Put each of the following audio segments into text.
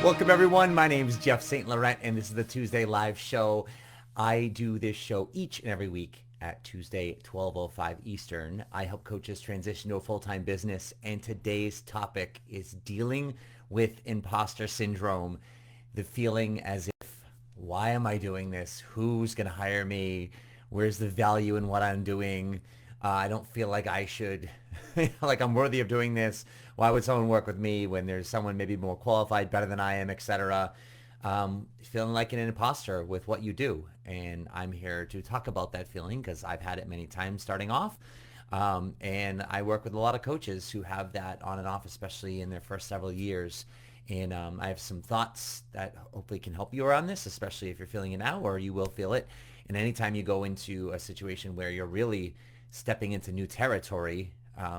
Welcome everyone. My name is Jeff St Laurent and this is the Tuesday live show. I do this show each and every week at Tuesday, 12:05 Eastern. I help coaches transition to a full-time business, and today's topic is dealing with imposter syndrome. The feeling as if, why am I doing this? Who's going to hire me? Where's the value in what I'm doing? I don't feel like I should, like I'm worthy of doing this. Why would someone work with me when there's someone maybe more qualified, better than I am, etc. Feeling like an imposter with what you do. And I'm here to talk about that feeling because I've had it many times starting off. And I work with a lot of coaches who have that on and off, especially in their first several years. And I have some thoughts that hopefully can help you around this, especially if you're feeling it now or you will feel it. And anytime you go into a situation where you're really stepping into new territory,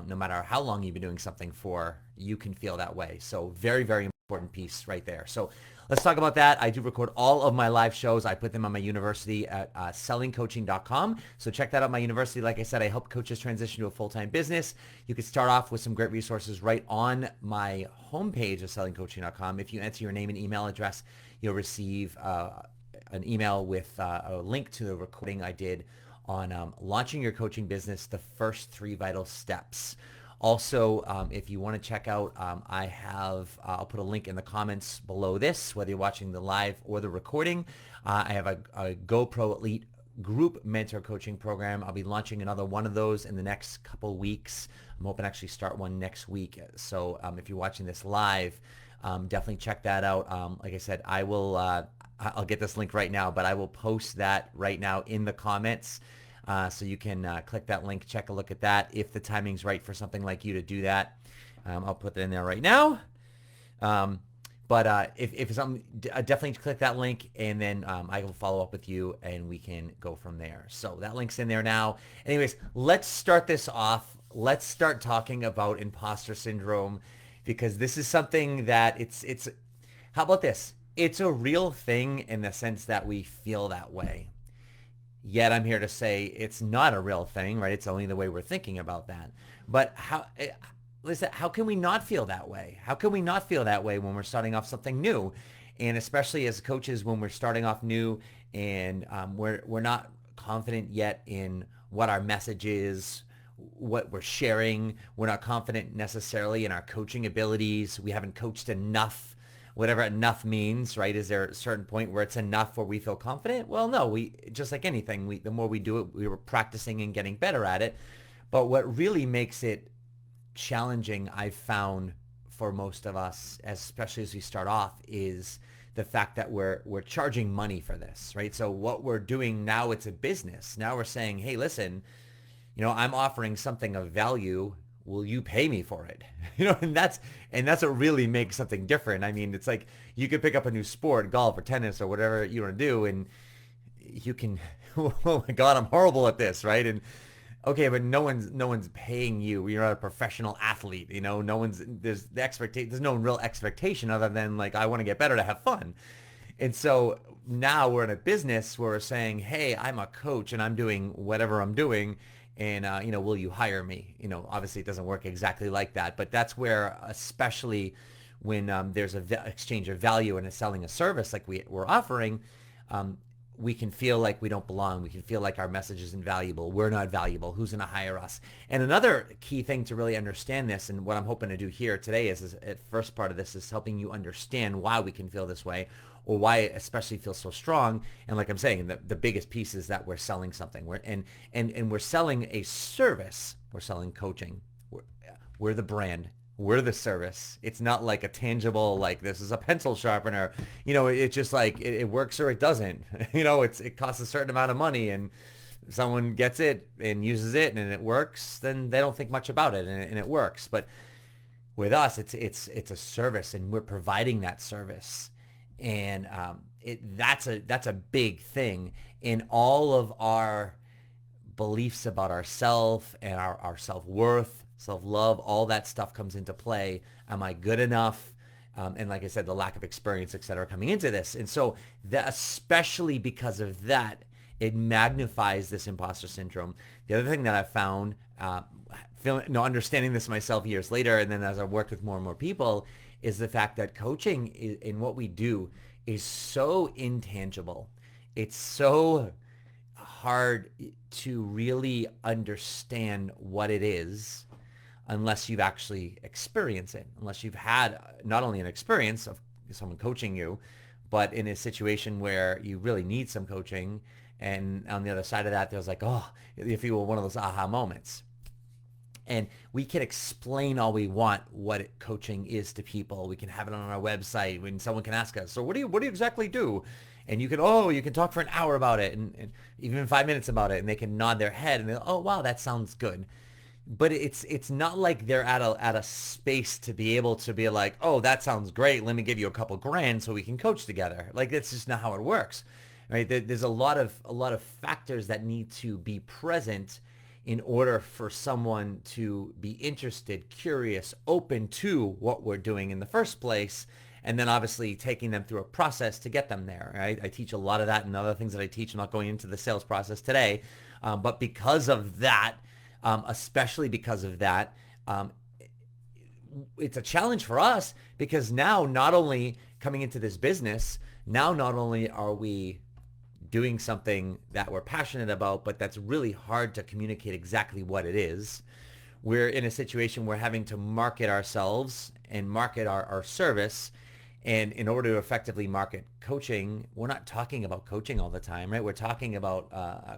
no matter how long you've been doing something for, you can feel that way. So very, very important piece right there. So let's talk about that. I do record all of my live shows. I put them on my university at sellingcoaching.com. So check that out, my university. Like I said, I help coaches transition to a full-time business. You can start off with some great resources right on my homepage of sellingcoaching.com. If you enter your name and email address, you'll receive an email with a link to the recording I did on launching your coaching business, the first 3 vital steps. Also, if you want to check out, I'll put a link in the comments below this, whether you're watching the live or the recording. I have a GoPro Elite group mentor coaching program. I'll be launching another one of those in the next couple weeks. I'm hoping to actually start one next week. So if you're watching this live, definitely check that out. Like I said, I'll get this link right now, but I will post that right now in the comments. So you can click that link, check a look at that. If the timing's right for something like you to do that, I'll put that in there right now. But if it's something, definitely click that link, and then I will follow up with you, and we can go from there. So that link's in there now. Anyways, let's start this off. Let's start talking about imposter syndrome, because this is something that it's. How about this? It's a real thing in the sense that we feel that way. Yet I'm here to say it's not a real thing, right? It's only the way we're thinking about that. But how can we not feel that way? How can we not feel that way when we're starting off something new? And especially as coaches, when we're starting off new and we're not confident yet in what our message is, what we're sharing. We're not confident necessarily in our coaching abilities. We haven't coached enough. Whatever enough means, right? Is there a certain point where it's enough where we feel confident? Well, no, we just like anything, the more we do it, we were practicing and getting better at it. But what really makes it challenging, I've found for most of us, especially as we start off, is the fact that we're charging money for this, right? So what we're doing now, it's a business. Now we're saying, hey, listen, I'm offering something of value. Will you pay me for it? And that's what really makes something different. I mean, it's like you could pick up a new sport, golf or tennis or whatever you want to do, and you can, oh my God, I'm horrible at this, right? And okay, but no one's paying you. You're not a professional athlete, there's no real expectation other than like, I want to get better to have fun. And so now we're in a business where we're saying, hey, I'm a coach and I'm doing whatever I'm doing. And, will you hire me? Obviously it doesn't work exactly like that, but that's where, especially when there's an exchange of value and selling a service like we're offering, we can feel like we don't belong. We can feel like our message isn't valuable. We're not valuable. Who's going to hire us? And another key thing to really understand this, and what I'm hoping to do here today is at first part of this is helping you understand why we can feel this way, or why it especially feels so strong. And like I'm saying, the biggest piece is that we're selling something. We're selling a service. We're selling coaching. We're the brand. We're the service. It's not like a tangible, like this is a pencil sharpener. It's just like it works or it doesn't. It costs a certain amount of money, and someone gets it and uses it and it works, then they don't think much about it, and it works. But with us, it's a service, and we're providing that service. And that's a big thing in all of our beliefs about ourself and our self-worth, self-love. All that stuff comes into play. Am I good enough? And like I said, the lack of experience, et cetera, coming into this. And so especially because of that, it magnifies this imposter syndrome. The other thing that I found feeling, understanding this myself years later, and then as I worked with more and more people, is the fact that coaching in what we do is so intangible. It's so hard to really understand what it is unless you've actually experienced it, unless you've had not only an experience of someone coaching you, but in a situation where you really need some coaching. And on the other side of that, there's like, oh, if you were one of those aha moments. And we can explain all we want what coaching is to people. We can have it on our website when someone can ask us, so what do you exactly do? And you can talk for an hour about it and even 5 minutes about it, and they can nod their head and they're, oh, wow, that sounds good. But it's not like they're at a space to be able to be like, oh, that sounds great. Let me give you a couple grand so we can coach together. Like, that's just not how it works, right? There's a lot of factors that need to be present in order for someone to be interested, curious, open to what we're doing in the first place, and then obviously taking them through a process to get them there, right? I teach a lot of that and other things that I teach. I'm not going into the sales process today, but because of that, especially because of that, it's a challenge for us because now not only coming into this business, now not only are we doing something that we're passionate about, but that's really hard to communicate exactly what it is. We're in a situation where having to market ourselves and market our service. And in order to effectively market coaching, we're not talking about coaching all the time, right? We're talking about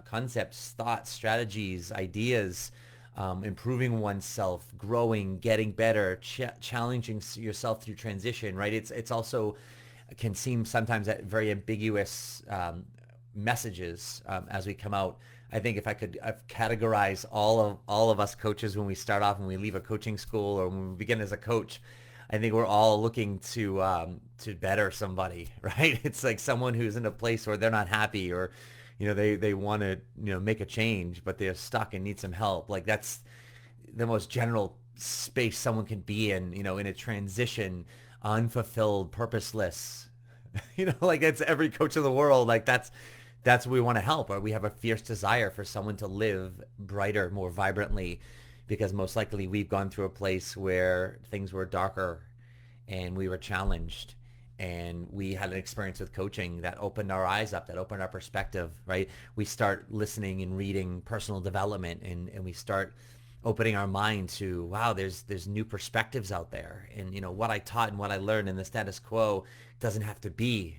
concepts, thoughts, strategies, ideas, improving oneself, growing, getting better, challenging yourself through transition, right? It's also can seem sometimes that very ambiguous messages as we come out. I think if I could categorize all of us coaches when we start off and we leave a coaching school or when we begin as a coach, I think we're all looking to better somebody, right? It's like someone who's in a place where they're not happy or, they want to, make a change, but they're stuck and need some help. Like that's the most general space someone can be in a transition, unfulfilled, purposeless, like it's every coach in the world. Like that's what we want to help, or we have a fierce desire for someone to live brighter, more vibrantly, because most likely we've gone through a place where things were darker and we were challenged and we had an experience with coaching that opened our eyes up, that opened our perspective, right? We start listening and reading personal development and we start opening our mind to, wow, there's new perspectives out there. And, what I taught and what I learned in the status quo doesn't have to be,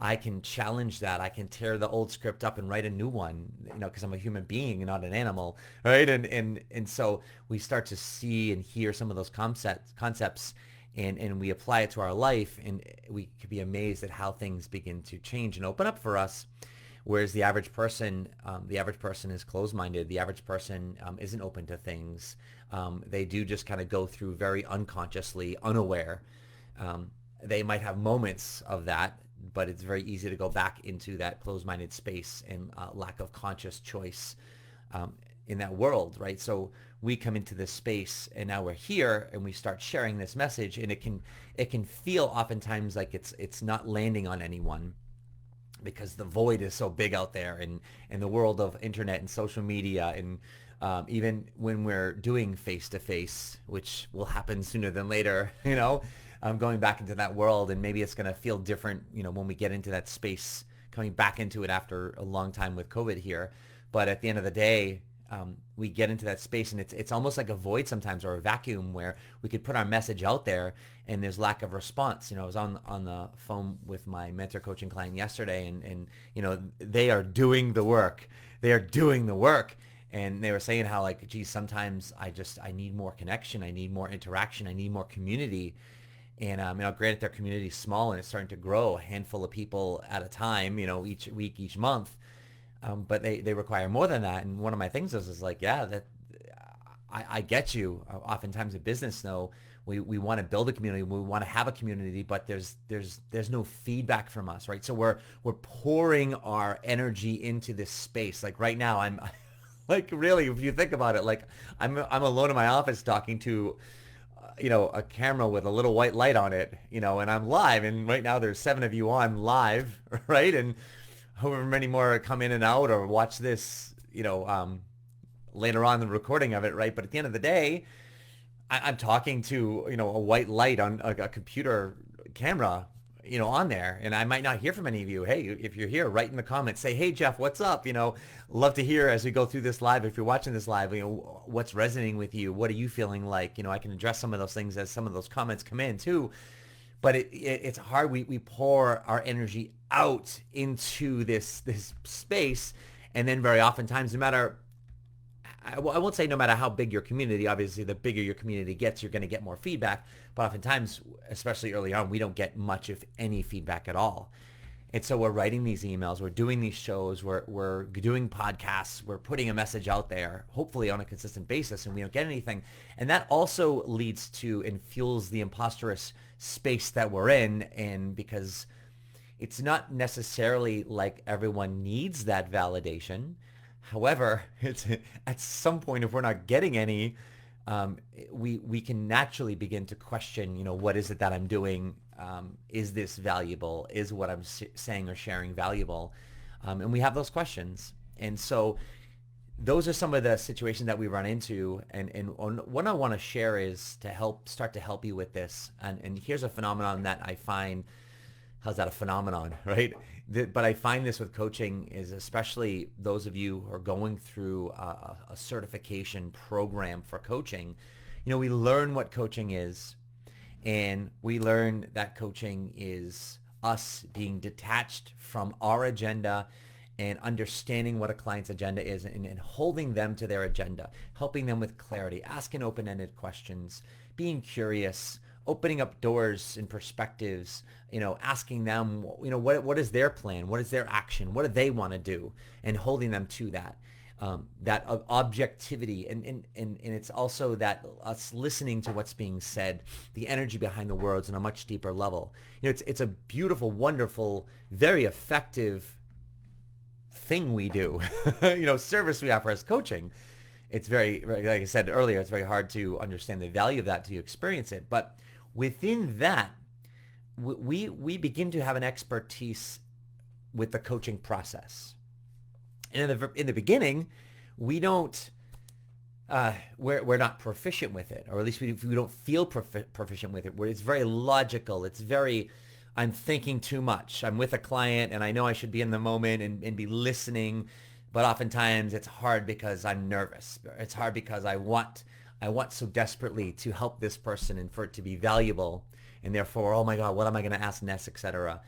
I can challenge that. I can tear the old script up and write a new one, because I'm a human being and not an animal, right? And so we start to see and hear some of those concepts and we apply it to our life, and we could be amazed at how things begin to change and open up for us. Whereas the average person is closed-minded. The average person isn't open to things. They do just kind of go through very unconsciously, unaware. They might have moments of that, but it's very easy to go back into that closed-minded space and lack of conscious choice in that world, right? So we come into this space and now we're here and we start sharing this message, and it can feel oftentimes like it's not landing on anyone, because the void is so big out there in the world of internet and social media. And even when we're doing face-to-face, which will happen sooner than later, going back into that world, and maybe it's going to feel different, when we get into that space, coming back into it after a long time with COVID here. But at the end of the day, we get into that space, and it's almost like a void sometimes, or a vacuum, where we could put our message out there and there's lack of response. I was on the phone with my mentor coaching client yesterday, and they are doing the work. And they were saying how, like, geez, sometimes I need more connection. I need more interaction. I need more community. And granted, their community is small and it's starting to grow, a handful of people at a time, each week, each month. But they require more than that. And one of my things is like, yeah, that I get you. Oftentimes in business, though, we want to build a community, we want to have a community, but there's no feedback from us, right? So we're pouring our energy into this space. Like right now, I'm like, really, if you think about it, like I'm alone in my office talking to a camera with a little white light on it, and I'm live, and right now there's 7 of you on live, right? And however many more come in and out or watch this, later on the recording of it, right? But at the end of the day, I'm talking to, a white light on a computer camera, on there. And I might not hear from any of you. Hey, if you're here, write in the comments, say, hey, Jeff, what's up? Love to hear as we go through this live. If you're watching this live, what's resonating with you? What are you feeling like? I can address some of those things as some of those comments come in too. But it's hard. We pour our energy out into this space. And then very oftentimes, no matter, I won't say no matter how big your community, obviously the bigger your community gets, you're going to get more feedback. But oftentimes, especially early on, we don't get much, if any, feedback at all. And so we're writing these emails, we're doing these shows, we're doing podcasts, we're putting a message out there, hopefully on a consistent basis, and we don't get anything. And that also leads to and fuels the imposterous space that we're in. And because it's not necessarily like everyone needs that validation. However, it's at some point, if we're not getting any, we can naturally begin to question, what is it that I'm doing? Is this valuable? Is what I'm saying or sharing valuable? And we have those questions. And so those are some of the situations that we run into. And what I want to share is to start to help you with this. And here's a phenomenon that I find. How's that a phenomenon, right? But I find this with coaching is, especially those of you who are going through a certification program for coaching, we learn what coaching is, and we learn that coaching is us being detached from our agenda and understanding what a client's agenda is, and holding them to their agenda, helping them with clarity, asking open-ended questions, being curious, opening up doors and perspectives, asking them, what is their plan? What is their action? What do they want to do? And holding them to that, that objectivity. And it's also that us listening to what's being said, the energy behind the words on a much deeper level. It's a beautiful, wonderful, very effective thing we do, service we offer as coaching. It's very, like I said earlier, it's very hard to understand the value of that till you experience it. But within that, we begin to have an expertise with the coaching process. And in the beginning, we don't, we're not proficient with it, or at least we don't feel proficient with it. Where it's very logical. It's very, I'm thinking too much. I'm with a client and I know I should be in the moment and be listening. But oftentimes it's hard because I'm nervous. It's hard because I want so desperately to help this person and for it to be valuable. And therefore, oh my God, what am I going to ask next, etc.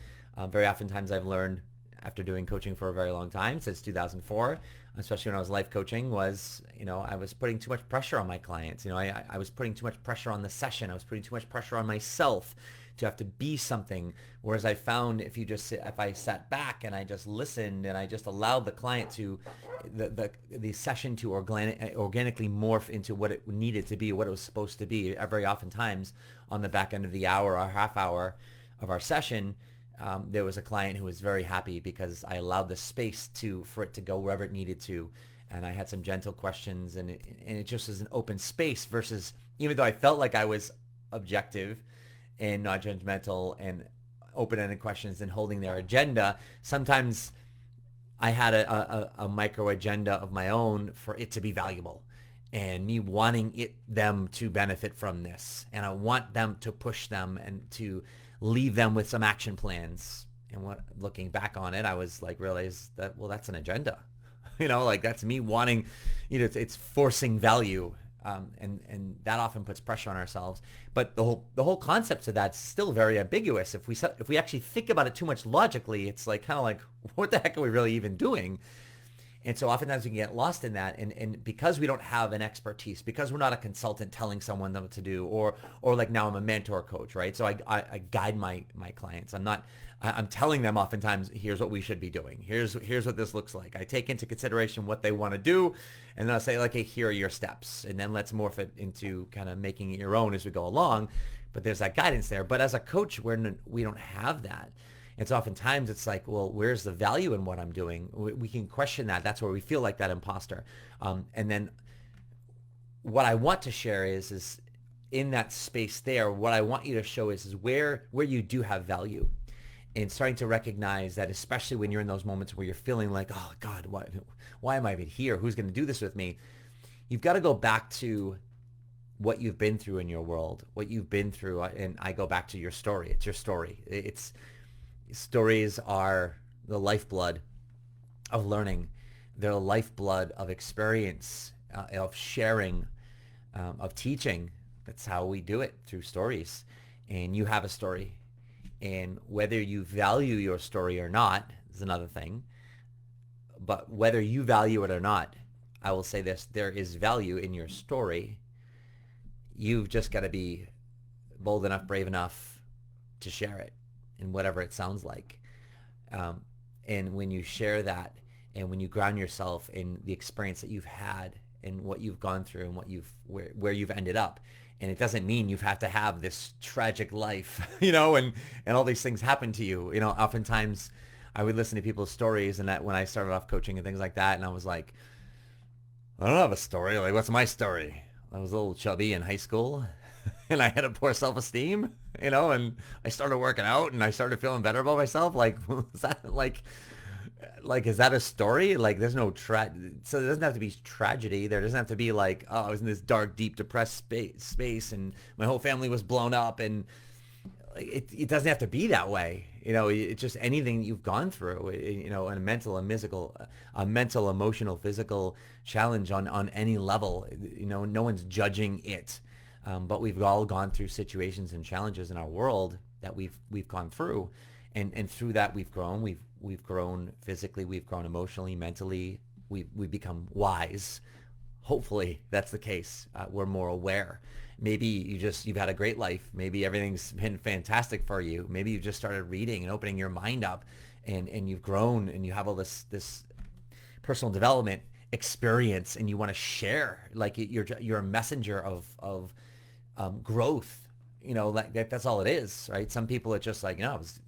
Very oftentimes I've learned after doing coaching for a very long time, since 2004, especially when I was life coaching, was, I was putting too much pressure on my clients. I was putting too much pressure on the session. I was putting too much pressure on myself to have to be something. Whereas I found if I sat back and I just listened and I just allowed the client to, the session to organically morph into what it needed to be, what it was supposed to be. Very oftentimes on the back end of the hour or half hour of our session, there was a client who was very happy because I allowed the space for it to go wherever it needed to. And I had some gentle questions and it just was an open space versus, even though I felt like I was objective and not judgmental and open-ended questions and holding their agenda, sometimes I had a micro agenda of my own for it to be valuable and me wanting them to benefit from this. And I want them to push them and to leave them with some action plans. And looking back on it, I was like, realize that, well, that's an agenda. That's me wanting, it's forcing value. And that often puts pressure on ourselves. But the whole concept of that's still very ambiguous. If we actually think about it too much logically, it's like kind of like, what the heck are we really even doing? And so oftentimes we can get lost in that. And because we don't have an expertise, because we're not a consultant telling someone what to do, or like now I'm a mentor coach, right? So I guide my clients. I'm telling them oftentimes, here's what we should be doing. Here's what this looks like. I take into consideration what they want to do, and then I'll say, okay, here are your steps. And then let's morph it into kind of making it your own as we go along. But there's that guidance there. But as a coach, we don't have that. And so oftentimes it's like, well, where's the value in what I'm doing? We can question that. That's where we feel like that imposter. And then what I want to share is in that space there, what I want you to show is where you do have value. And starting to recognize that, especially when you're in those moments where you're feeling like, oh God, why am I even here? Who's going to do this with me? you've got to go back to what you've been through in your world, what you've been through. And I go back to your story. It's your story. It's stories are the lifeblood of learning. They're the lifeblood of experience, of sharing, of teaching. That's how we do it, through stories. And you have a story. And whether you value your story or not is another thing. But whether you value it or not, I will say this, there is value in your story. You've just got to be bold enough, brave enough to share it in whatever it sounds like. And when you share that, and when you ground yourself in the experience that you've had and what you've gone through and where you've ended up, and it doesn't mean you have to have this tragic life, and all these things happen to you. Oftentimes I would listen to people's stories, and that when I started off coaching and things like that, and I was like, I don't have a story. Like, what's my story? I was a little chubby in high school and I had a poor self-esteem, and I started working out and I started feeling better about myself. Like, is that is that a story? Like, there's no so there doesn't have to be tragedy. There doesn't have to be like, oh, I was in this dark, deep, depressed space and my whole family was blown up, and it doesn't have to be that way. It's just anything you've gone through, a mental, emotional, physical challenge on any level. No one's judging it. But we've all gone through situations and challenges in our world that we've gone through. And through that we've grown. We've grown physically, we've grown emotionally, mentally, we've become wise. Hopefully that's the case. We're more aware. Maybe you've had a great life. Maybe everything's been fantastic for you. Maybe you've just started reading and opening your mind up, and you've grown and you have all this personal development experience, and you want to share. Like, you're a messenger of growth. That's all it is, right? Some people are just like, I was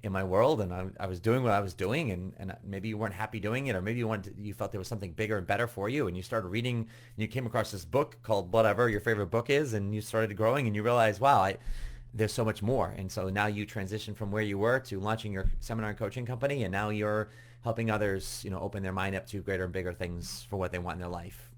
in my world and I was doing what I was doing, and maybe you weren't happy doing it, or maybe you felt there was something bigger and better for you, and you started reading and you came across this book called whatever your favorite book is, and you started growing and you realized, wow, there's so much more. And so now you transition from where you were to launching your seminar and coaching company, and now you're helping others, open their mind up to greater and bigger things for what they want in their life.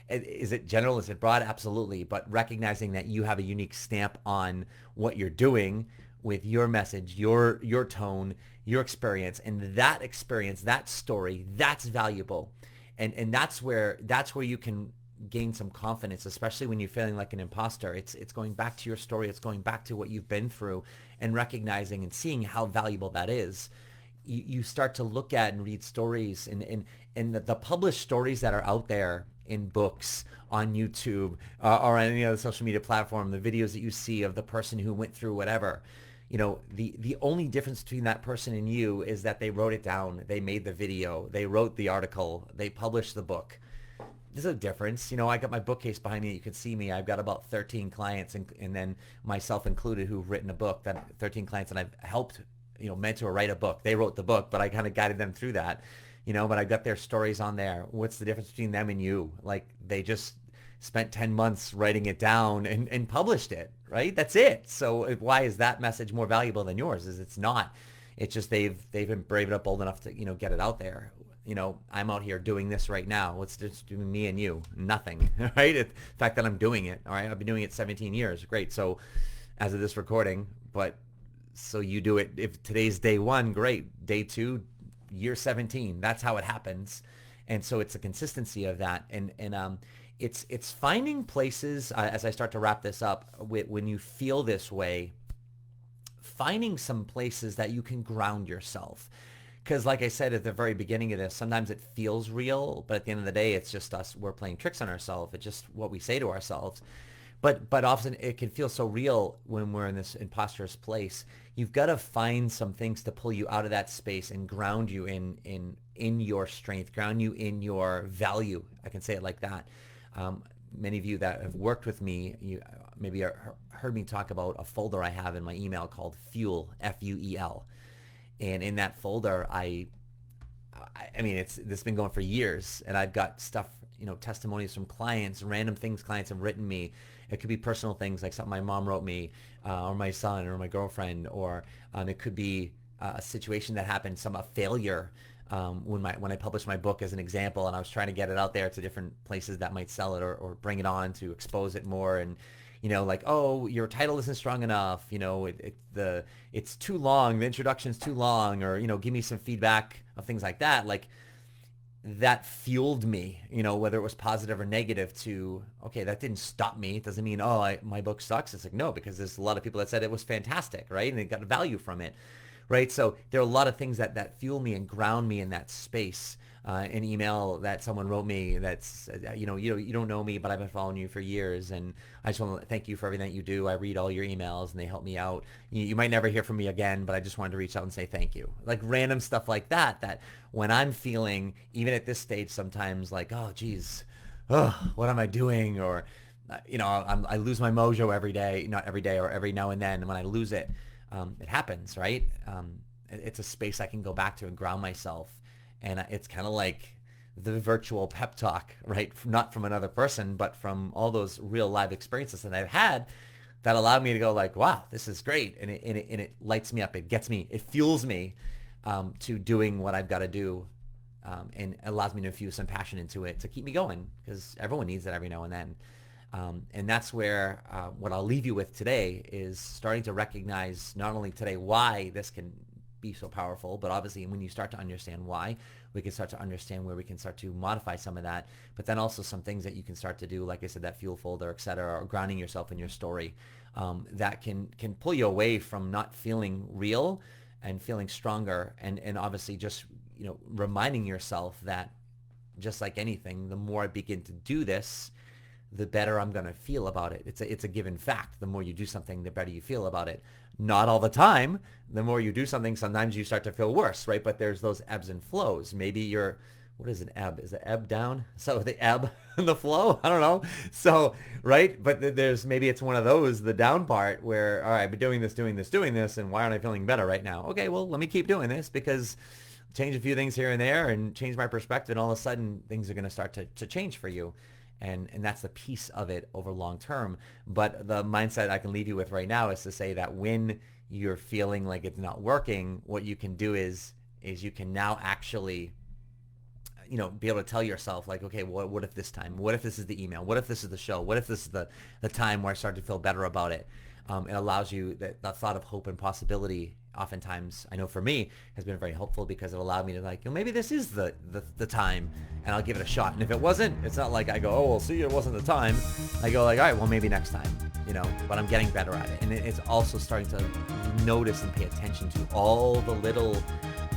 Is it general? Is it broad? Absolutely. But recognizing that you have a unique stamp on what you're doing with your message, your tone, your experience, and that story, that's valuable. And that's where you can gain some confidence, especially when you're feeling like an imposter. It's going back to your story. It's going back to what you've been through, and recognizing and seeing how valuable that is. You start to look at and read stories, and the published stories that are out there in books, on YouTube, or on any other social media platform, the videos that you see of the person who went through whatever. The only difference between that person and you is that they wrote it down, they made the video, they wrote the article, they published the book. There's a difference. I got my bookcase behind me. You can see me. I've got about 13 clients, and then myself included, who've written a book. That 13 clients, and I've helped, mentor, write a book. They wrote the book, but I kind of guided them through that. But I got their stories on there. What's the difference between them and you? Like, they just spent 10 months writing it down and published it, right? That's it. So why is that message more valuable than yours? It's not. It's just they've been brave enough, bold enough to, get it out there. I'm out here doing this right now. What's just doing me and you? Nothing, right? The fact that I'm doing it, all right? I've been doing it 17 years. Great. So as of this recording, but so you do it, if today's day 1, great. Day 2, year 17. That's how it happens. And so it's a consistency of that. And it's finding places, as I start to wrap this up, when you feel this way, finding some places that you can ground yourself. Because like I said at the very beginning of this, sometimes it feels real, but at the end of the day, it's just us. We're playing tricks on ourselves. It's just what we say to ourselves. But often it can feel so real when we're in this imposterous place. You've got to find some things to pull you out of that space and ground you in your strength, ground you in your value. I can say it like that. Many of you that have worked with me, you maybe heard me talk about a folder I have in my email called Fuel, F-U-E-L. And in that folder, I mean, this has been going for years, and I've got stuff, testimonies from clients, random things clients have written me. It could be personal things like something my mom wrote me, or my son, or my girlfriend, or it could be a situation that happened, a failure, when I published my book as an example, and I was trying to get it out there to different places that might sell it or bring it on to expose it more. And like, oh, your title isn't strong enough, it's too long, the introduction's too long, or give me some feedback of things like that. Like, that fueled me, whether it was positive or negative, to, okay, that didn't stop me. It doesn't mean, oh, my book sucks. It's like, no, because there's a lot of people that said it was fantastic, right? And they got value from it, right? So there are a lot of things that fuel me and ground me in that space. An email that someone wrote me that's, you don't know me, but I've been following you for years, and I just want to thank you for everything that you do. I read all your emails and they help me out. You might never hear from me again, but I just wanted to reach out and say thank you. Like random stuff like that when I'm feeling, even at this stage, sometimes like, oh, geez, what am I doing? Or, I lose my mojo every day, not every day, or every now and then. And when I lose it, it happens, right? It's a space I can go back to and ground myself. And it's kind of like the virtual pep talk, right? Not from another person, but from all those real live experiences that I've had that allowed me to go like, wow, this is great. And it lights me up. It gets me, it fuels me to doing what I've got to do, and allows me to infuse some passion into it to keep me going, because everyone needs it every now and then. And that's where what I'll leave you with today is starting to recognize not only today why this can be so powerful, but obviously when you start to understand why, we can start to understand where we can start to modify some of that, but then also some things that you can start to do, like I said, that fuel folder, et cetera, or grounding yourself in your story, that can pull you away from not feeling real and feeling stronger, and obviously just reminding yourself that, just like anything, the more I begin to do this, the better I'm going to feel about it. It's a given fact. The more you do something, the better you feel about it. Not all the time. The more you do something, sometimes you start to feel worse, right? But there's those ebbs and flows. Maybe what is an ebb? Is the ebb down? So the ebb and the flow? I don't know. So, right? But maybe it's one of those, the down part, where, all right, I've been doing this, and why aren't I feeling better right now? Okay, well, let me keep doing this, because change a few things here and there and change my perspective, and all of a sudden things are going to start to change for you. And that's the piece of it over long term. But the mindset I can leave you with right now is to say that when you're feeling like it's not working, what you can do is you can now actually, be able to tell yourself like, okay, what if this time? What if this is the email? What if this is the show? What if this is the time where I start to feel better about it? It allows you that thought of hope and possibility. Oftentimes, I know for me, has been very helpful, because it allowed me to like, maybe this is the time, and I'll give it a shot. And if it wasn't, it's not like I go, oh, well, see, it wasn't the time. I go like, all right, well, maybe next time, but I'm getting better at it. And it's also starting to notice and pay attention to all the little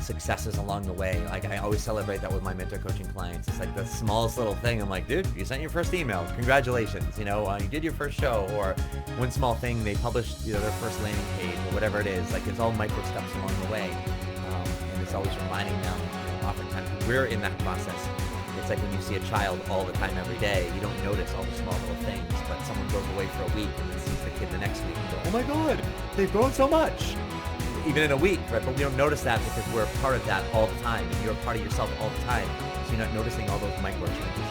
successes along the way. Like, I always celebrate that with my mentor coaching clients. It's like the smallest little thing. I'm like, dude, you sent your first email. Congratulations. You did your first show, or one small thing, they published their first landing page, or whatever it is. Like, it's all micro steps along the way. And it's always reminding them, oftentimes we're in that process. It's like when you see a child all the time every day, you don't notice all the small little things, but someone goes away for a week and then sees the kid the next week and go, oh my God, they've grown so much. Even in a week, right? But we don't notice that because we're part of that all the time, and you're a part of yourself all the time. So you're not noticing all those micro changes